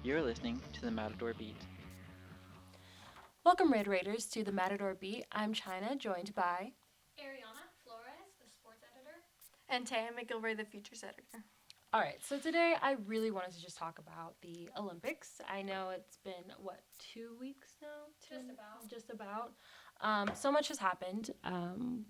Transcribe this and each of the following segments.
You're listening to the Matador Beat. Welcome, Red Raiders, to the Matador Beat. I'm China, joined by Ariana Flores, the sports editor. And Taya McGilroy, the features editor. All right, so today I really wanted to just talk about the Olympics. I know it's been, 2 weeks now? Just about. So much has happened.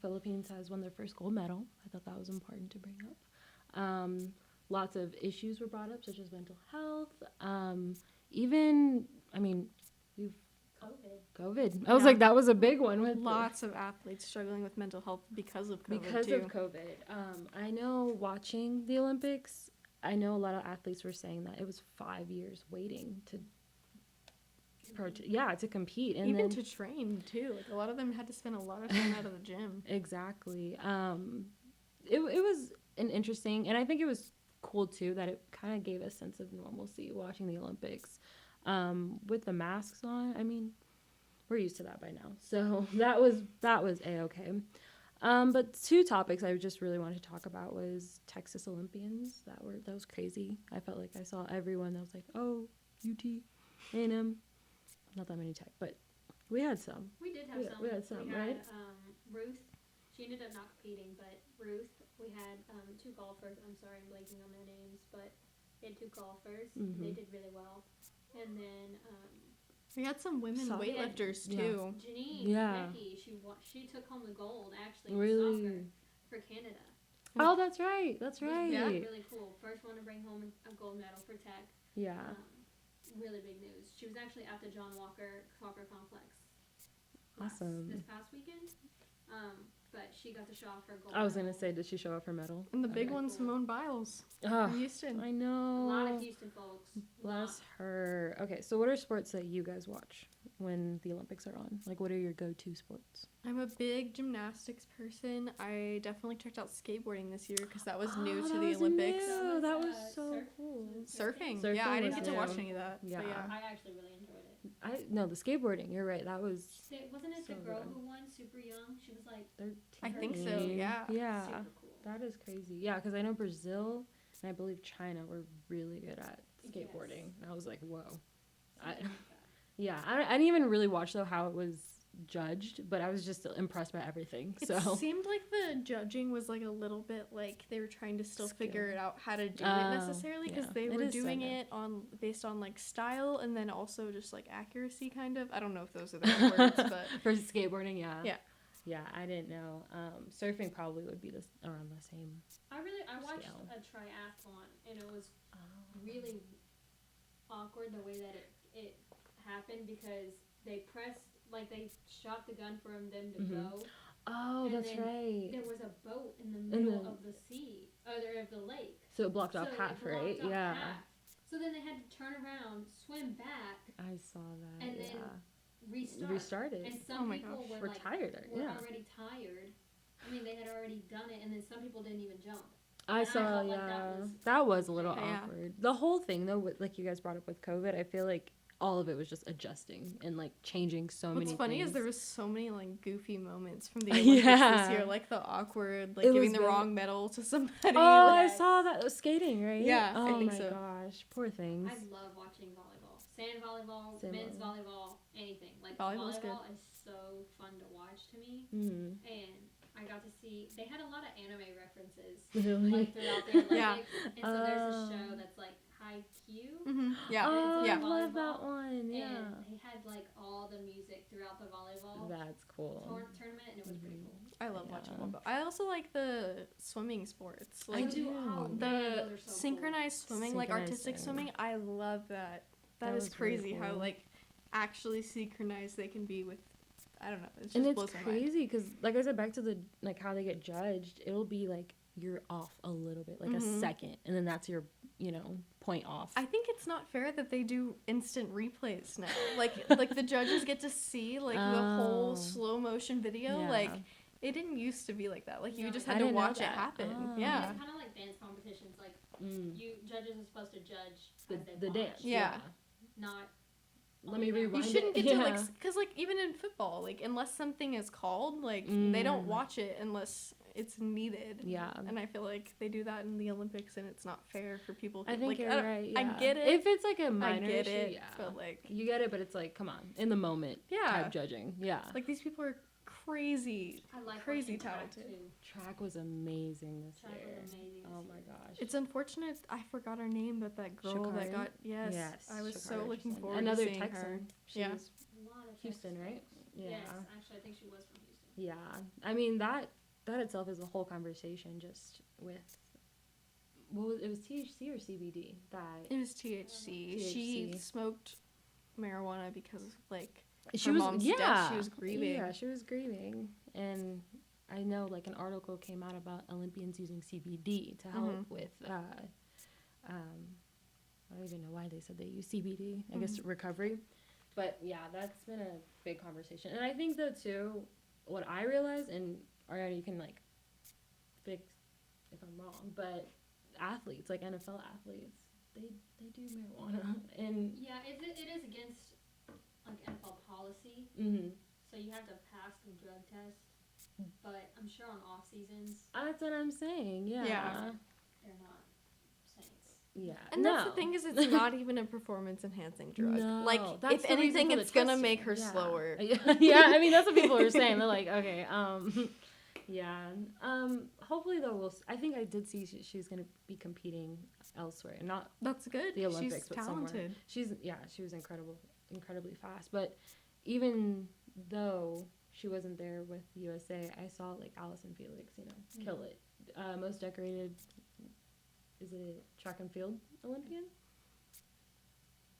Philippines has won their first gold medal. I thought that was important to bring up. Lots of issues were brought up, such as mental health. COVID. I was like, that was a big one. With Lots of athletes struggling with mental health because of COVID, Because of COVID. I know watching the Olympics, I know a lot of athletes were saying that it was 5 years waiting to compete. And even then, to train, too. Like, a lot of them had to spend a lot of time out of the gym. Exactly. It was an interesting, and I think it was cool, too, that it kind of gave a sense of normalcy watching the Olympics. With the masks on, I mean, we're used to that by now. So that was A-okay. But two topics I just really wanted to talk about was Texas Olympians. That was crazy. I felt like I saw everyone that was like, oh, UT, A&M. Not that many Tech, but we had some. We did have some. We had some, we right? had, Ruth. She ended up not competing, but Ruth. We had two golfers. I'm sorry, I'm blanking on their names, but we had two golfers. Mm-hmm. They did really well. And then We had some women weightlifters, too. Janine Becky, she took home the gold, actually, in soccer for Canada. Oh, that's right. Yeah, really cool. First one to bring home a gold medal for Tech. Yeah. Really big news. She was actually at the John Walker Soccer Complex this past weekend. But she got to show off her gold I was medal. going to say, did she show off her medal? And the big one, Simone Biles Oh, from Houston. I know. A lot of Houston folks. Bless her. Okay, so what are sports that you guys watch when the Olympics are on? Like, what are your go-to sports? I'm a big gymnastics person. I definitely checked out skateboarding this year because that was new to the Olympics. New. That was so cool. Surfing. Surfing Yeah, I didn't was get to new. watch any of that. Yeah. But yeah. I actually really enjoyed it. No, the skateboarding. You're right. That was Wasn't it so the girl good. who won super young? She was like 13. I think so, yeah. Yeah. super cool. That is crazy. Yeah, because I know Brazil and I believe China were really good at skateboarding. Yes. And I was like, whoa. Something like that. I didn't even really watch, though, how it was judged, but I was just impressed by everything. It So seemed like the judging was like a little bit like they were trying to still Skill. figure it out how to do it necessarily because yeah. they It were is doing so it based on like style and then also just like accuracy kind of. I don't know if those are the right words, but for skateboarding, yeah. Yeah. Yeah, I didn't know. Surfing probably would be around the same. I watched Scale. a triathlon and it was really awkward the way that it happened because they shot the gun for them to go. Oh, And that's then right. There was a boat in the middle of the sea, of the lake. So it blocked off So half, it blocked right? off Yeah. half. So then they had to turn around, swim back, I saw that. and then restart. Restarted. And Oh some my people gosh. were tired. were Yeah. already tired. I mean, they had already done it, and then some people didn't even jump. I And I saw, felt like yeah. that That was a little Yeah. awkward. The whole thing, though, like you guys brought up with COVID, I feel like all of it was just adjusting and, like, changing so many what's funny things. is there was so many like goofy moments from the Olympics this year, like the awkward, like It giving was the very- wrong medal to somebody. Oh, I Yes. saw that. It was skating, right? Yeah, I oh think my so. gosh. Poor things. I love watching volleyball. Sand volleyball, Sand men's volleyball, anything. Like, Volleyball's good. volleyball is so fun to watch to me. Mm-hmm. And I got to see, they had a lot of anime references, Really? like, throughout the Olympics. Yeah. And so there's a show that's, like, Haikyuu. Mm-hmm. Yeah. Oh, yeah. I love that volleyball, one. Yeah. And they had, like, all the music throughout the volleyball That's cool. tournament, and it was pretty cool. I love watching Yeah. volleyball. I also like the swimming sports. Like do. Oh, man, the those are so cool. synchronized swimming, like Synchronized artistic swimming. swimming. I love that. That That is was really crazy how cool. like actually synchronized they can be with. I don't know. It just And it's blows my mind. crazy because, like I said, back to the, like, how they get judged, it'll be, like, you're off a little bit, like a second, and then that's your, point off. I think it's not fair that they do instant replays now. Like the judges get to see like the whole Oh. slow motion video. Yeah. Like it didn't used to be like that. Like you No, just I had to didn't know watch it that. happen. Oh. Yeah. It's kind of like dance competitions. Like, Mm. you judges are supposed to judge The, as they the watch, dance. Yeah. not let me yeah. rewind. You shouldn't it. get to like, because like even in football, like unless something is called, like they don't watch it unless it's needed. Yeah. And I feel like they do that in the Olympics, and it's not fair for people. I think like, you're right. I Yeah. get it. If it's like a I minor get issue, it. yeah. But like, You get it, but it's like, come on, in the moment. Yeah. Type judging. Yeah. like these people are crazy. I like Crazy watching track, talented. too. Track was amazing this Track year. was amazing Oh this my gosh. It's unfortunate. I forgot her name, but that girl that Sha'Carri? got yes, Yes, I was so Sha'Carri looking Richardson. forward Another to seeing Texan. her. She Yeah. was A lot of Houston, Texas right? folks. Yeah. Yes, actually, I think she was from Houston. Yeah. I mean that itself is a whole conversation just with what was it was THC or CBD that It was THC. She THC. smoked marijuana because of like she her was mom's death. She was grieving. Yeah, she was grieving. And I know like an article came out about Olympians using CBD to help with I don't even know why they said they use CBD. I guess recovery. But yeah, that's been a big conversation. And I think though too, what I realized, and Ariana, you can like fix if I'm wrong, but athletes, like NFL athletes, they do marijuana. And Yeah, it is against like NFL policy, mm-hmm. so you have to pass the drug test. But I'm sure on off seasons, That's what I'm saying. Yeah. Yeah. they're not saints. Yeah. And that's the thing is, it's not even a performance enhancing drug. No, Like, that's if the reason anything, for the it's gonna testing. make her Yeah. slower. Yeah, I mean that's what people are saying. They're like, okay, yeah. Hopefully though, I think I did see she's gonna be competing elsewhere, not That's good. the Olympics, She's but somewhere. talented. She was incredibly fast. But even though she wasn't there with USA, I saw like Allison Felix, kill it. Most decorated, is it track and field Olympian?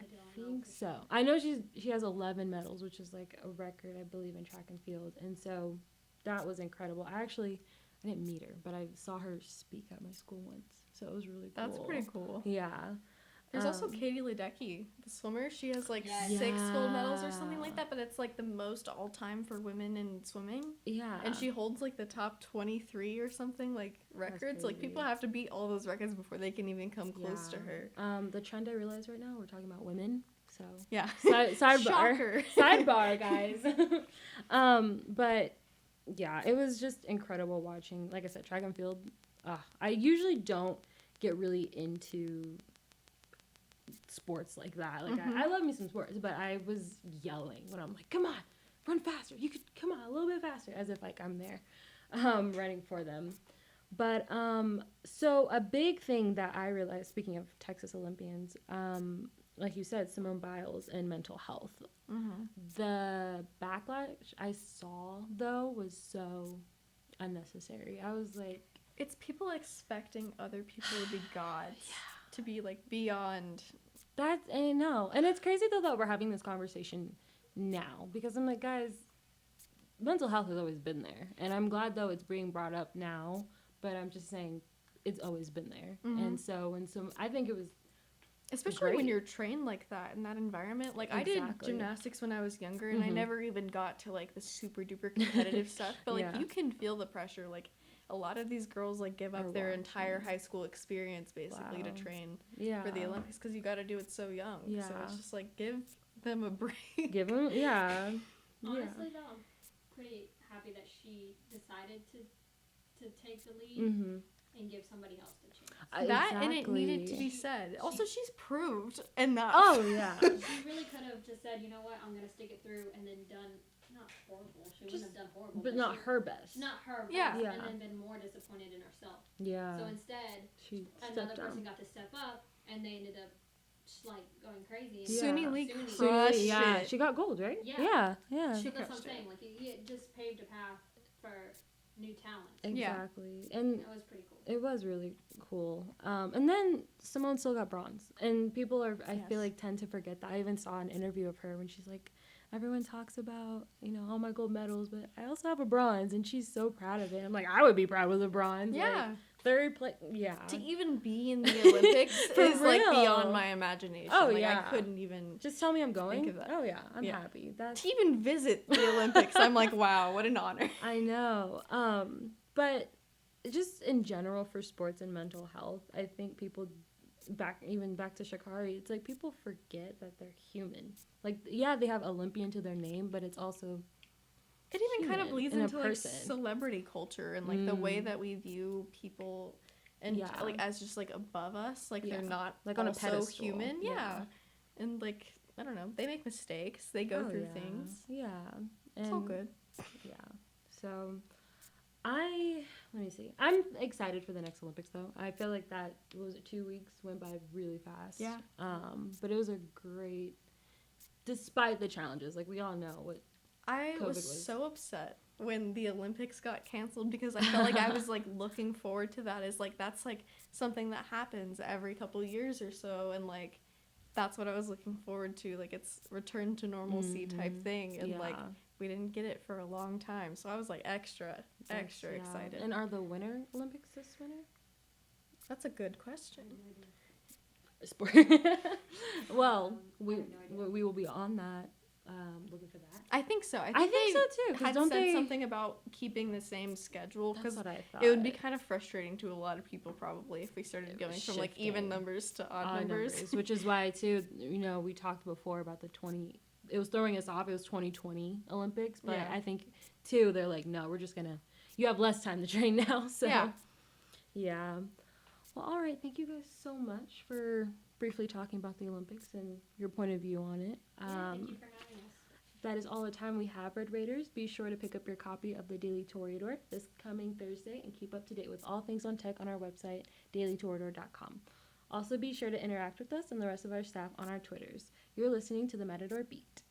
I think so. I know she has 11 medals, which is like a record, I believe, in track and field. And so that was incredible. I didn't meet her, but I saw her speak at my school once. So it was really cool. That's pretty cool. Yeah. There's also Katie Ledecky, the swimmer. She has like Yes. 6 gold medals or something Yeah. like that, but it's like the most all time for women in swimming. Yeah. And she holds like the top 23 or something, like records. Like people crazy. have to beat all those records before they can even come close to her. The trend I realize right now, we're talking about women. So Yeah. sidebar. Shocker. Sidebar, guys. But yeah, it was just incredible watching. Like I said, track and field. I usually don't get really into sports like that. Like I love me some sports, but I was yelling when I'm like, "Come on, run faster! You could come on a little bit faster," as if like I'm there, running for them. But so a big thing that I realized, speaking of Texas Olympians, like you said, Simone Biles and mental health. The backlash I saw though was so unnecessary. I was like, It's people expecting other people to be gods. To be like beyond. I know. And it's crazy though that we're having this conversation now, because I'm like, guys, mental health has always been there. And I'm glad though it's being brought up now, but I'm just saying it's always been there. And so I think it was Especially when great. you're trained like that in that environment. Like I did Exactly. gymnastics when I was younger, and I never even got to like the super duper competitive stuff. But like Yeah. you can feel the pressure. Like a lot of these girls like give up Are their watching. entire high school experience basically to Wow. train yeah. for the Olympics because you got to do it so young. So Yeah. it's just like give them a break. Give them, yeah. Honestly, though, I'm pretty happy that she decided to take the lead and give somebody else the chance. That and it needed to Exactly. be said. Also, she's proved enough. Oh, yeah. She really could have just said, you know what, I'm gonna stick it through, and then done not horrible. She wouldn't have done horrible, But not she, her best. not her best, Yeah. Yeah. and then been more disappointed in herself. Yeah. So instead, She another stepped person down. got to step up, and they ended up just like going crazy. And Yeah. Suni Lee Suni. crushed Yeah, it. she got gold, right? Yeah. Yeah. So She that's what I'm crushed it. saying. Like it just paved a path for new talent. Yeah. Exactly. And That was pretty cool. it was really cool. And then Simone still got bronze. And people I feel like tend to forget that. I even saw an interview of her when she's like, everyone talks about, all my gold medals, but I also have a bronze, and she's so proud of it. I'm like, I would be proud with a bronze. Yeah. Like, third place. Yeah. To even be in the Olympics For is like real. beyond my imagination. Oh, like, yeah. I couldn't even. Just tell me I'm going. Think of that. Oh yeah, I'm Yeah. happy. That's To even visit the Olympics, I'm like, wow, what an honor. I know. But just in general for sports and mental health, I think people back to Shikari, it's like people forget that they're human. Like, yeah, they have Olympian to their name, but it's also It even kind of human bleeds in a into like person. celebrity culture and like the way that we view people and Yeah. like as just like above us, like Yeah. they're not Like on a also pedestal. human. Yeah. Yeah. And like I don't know, they make mistakes. They go Oh, through yeah. things. Yeah. It's all And- good. Yeah. So let me see. I'm excited for the next Olympics though. I feel like that, what was it, 2 weeks went by really fast. Yeah. But it was a great, despite the challenges, like we all know what I COVID was was. so upset when the Olympics got canceled because I felt like I was like looking forward to that as like that's like something that happens every couple years or so and like that's what I was looking forward to, like it's return to normalcy type thing and like we didn't get it for a long time, so I was like extra Yeah. excited. And are the Winter Olympics this winter? That's a good question. Sport. Well, we will be on that, looking for that. I think so. I think so too. 'Cause Had don't said they? something about keeping the same schedule That's because what I thought. it would be kind of frustrating to a lot of people probably if we started It going was from like even shifting. numbers to odd Odd numbers. which is why too. You know, we talked before about the 20. It was throwing us off. It was 2020 Olympics, but Yeah. I think too they're like, no, we're just gonna. You have less time to train now, so Yeah. yeah. Well, all right. Thank you guys so much for briefly talking about the Olympics and your point of view on it. Thank you for having us. That is all the time we have, Red Raiders. Be sure to pick up your copy of the Daily Toreador this coming Thursday and keep up to date with all things on tech on our website, dailytoreador.com. Also, be sure to interact with us and the rest of our staff on our Twitters. You're listening to the Matador Beat.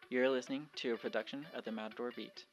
You're listening to a production of the Matador Beat.